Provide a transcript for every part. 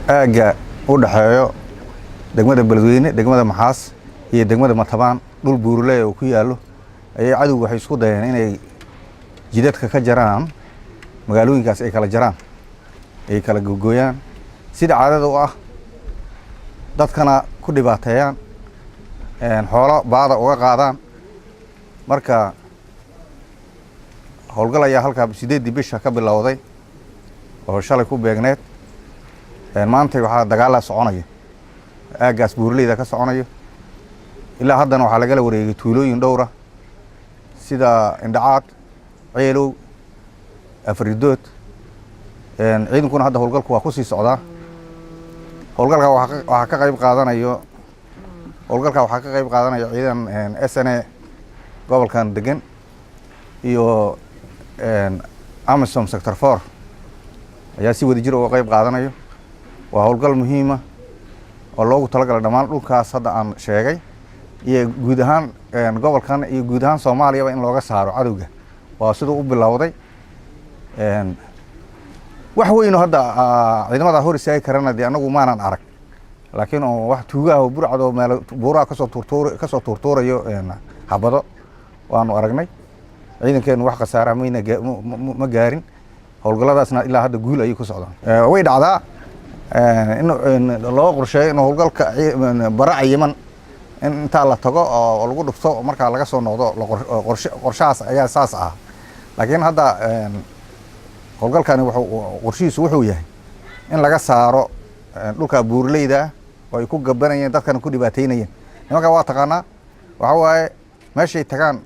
aaga u dhaxeeyo degmada Beledweyne, degmada Maxaas iyo degmada Matabaan dhul buurley oo ku yaalo ayay cadawgu waxay isku dayeen inay jidadka ka jaraan magaalooyinkaas ay kala jaraan ay kala googooyaan sida caadada u ah dadkana ku dhibaateeyaan xoolo baada uga qaadaan marka howlgal ayaa halka 8 bisha ka bilowday oo shalay ku beegneed maanta waxa dagaal soconaya aagaas buurleyda ka soconaya ilaa haddana waxa laga wareegay tuulooyin dhowr ah sida Indhacaad, Ceelow, Afridood ciidankuna hadda howlgalku waa ku sii socdaa howlgalka waxa ka qayb qaadanayo ciidan SNA gobolkan degan iyo Amisom Sector 4 ayaa si wada jir uga qayb qaadanayo waa howlgal muhiim ah oo loogu talagalay dhammaan dhulkaas hadda aan sheegay iyo guud ahaan gobolkan iyo guud ahaan Soomaaliya in looga saaro cadawga waa sidoo u bilowday wax weyn oo hadda ciidamada hor istaagi karana anagu maanan arag laakiin wax tuugaha oo burcado meel buuraha ka soo tuurtoorayo habado waanu aragnay ciidankeenu wax khasaare ma gaarin howlgaladaasna ilaa hadda guul ay ku socdaan way dhacdaa in loo qorsheeyo in howlgalka baracayiman inta la tago oo lagu dhufto marka laga soo noqdo qorshahaas ayaa saas ah laakiin hadda howlgalkani qorshihiisu wuxuu yahay in laga saaro dhulka buurleyda oo ay ku gabanayeen dadkan ku dhibaateynayeen nimanka waa taqaanaa waxa waaye meeshay tagaan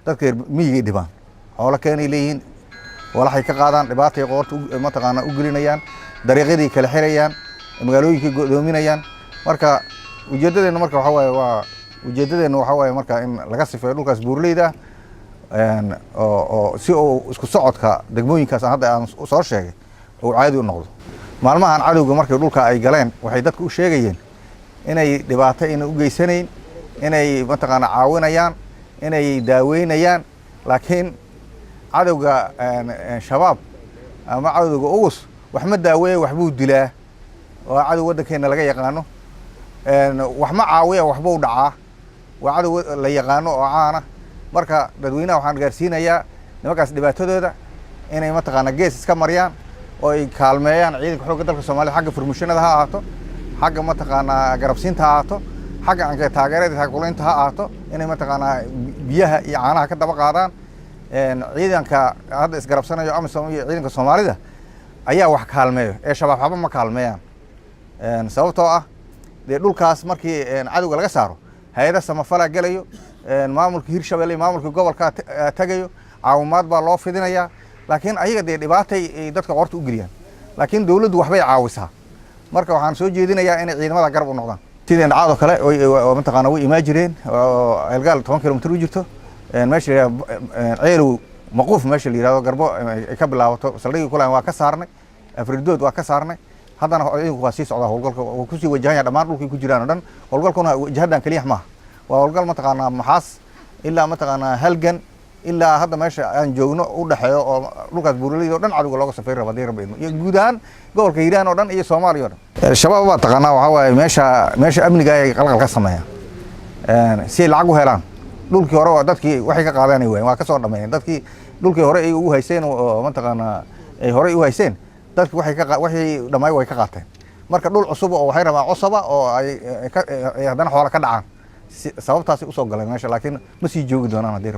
dadka miyiga dhibaan xoolo keenay leeyihiin walaxay ka qaadaan dhibaatay qoorta ma taqaanaa u gelinayaan dariiqadii kala xirayaan magaalooyinkii godoominayaan marka ujeedadeena marka waxa waaye marka in laga sifeeyo dhulkaas buurleyda oo si uu isku socodka degmooyinkaas hadda aan soo sheegay oo caadi u noqdo maalmahan cadawga markay dhulka ay galeen waxay dadku u sheegayeen inay dhibaato u geysanayn inay ma taqaanaa caawinayaan inay daaweynayaan laakiin cadawga shabaab ama cadawga ugus wax ma daaweeyo wax buu dilaa waa cadow wadankeena laga yaqaano wax ma caawiya wax buu dhacaa waa cadow la yaqaano oo caana marka dadweynaha waxaan gaarsiinayaa nimankaas dhibaatadooda inay ma taqaanaa gees iska mariyaan oo ay kaalmeeyaan ciidanka xoogga dalka Soomaaliya xagga furmishanada ha ahaato xagga ma taqaanaa garabsiinta ha ahaato xagga anka taageerada taakuleynta ha ahaato inay ma taqaanaa biyaha iyo caanaha ka daba qaadaan ciidanka hadda isgarabsanayo Amisom iyo ciidanka Soomaalida ayaa wax kaalmeeyo shabaab haba ma kaalmeeyaan sababtoo ah dhulkaas markii cadawga laga saaro hay'adaha samafala galayo maamulka Hirshabelle maamulka gobolka tagayo caawimaad baa loo fidinayaa laakiin ayaga dhibaatay dadka qorta u geliyaan laakiin dawladdu waxbay caawisaa marka waxaan soo jeedinayaa in ciidamada garab u noqdaan sidii Indhacaad oo kale oo ma taqaanaa way imaajireen oo elgaal 10 kilomitir u jirto meesha Ceelow maquuf meesha la yiraahdo garbo ay ka bilaabato saldhigii kulaan waa ka saarnay Afridood waa ka saarnay haddana ciidanku waa sii socdaa howlgalka oo ku sii wajahanaya dhammaan dhulkii ku jiraan oo dhan howlgalkuna wajahadan kaliya ma waa howlgal ma taqaanaa Maxaas ilaa ma taqaanaa Halgan ilaa hadda meesha aan joogno u dhaxeeyo oo dhulkaas buurleyda oo dhan cadawga looga safeey rabay iyo guud ahaan gobolka Hiiraan oo dhan iyo Soomaaliya oo dhan shabaab waa taqaanaa waxa waaye meesha amniga ay qalqal ka sameeyaan si lacag u helaan dhulkii hore waa dadkii waxay ka qaadanay waa ka soo dhameeyeen dadkii dhulkii hore ay ugu haysteen oo ma taqaanaa ay hore u haysteen dadkii waxay dhamay way ka qaateen marka dhul cusub oo waxay rabaan cusub oo ay haddana xoolo ka dhacaan sababtaas u soo galeen meesha laakiin ma sii joogi doonaan hadii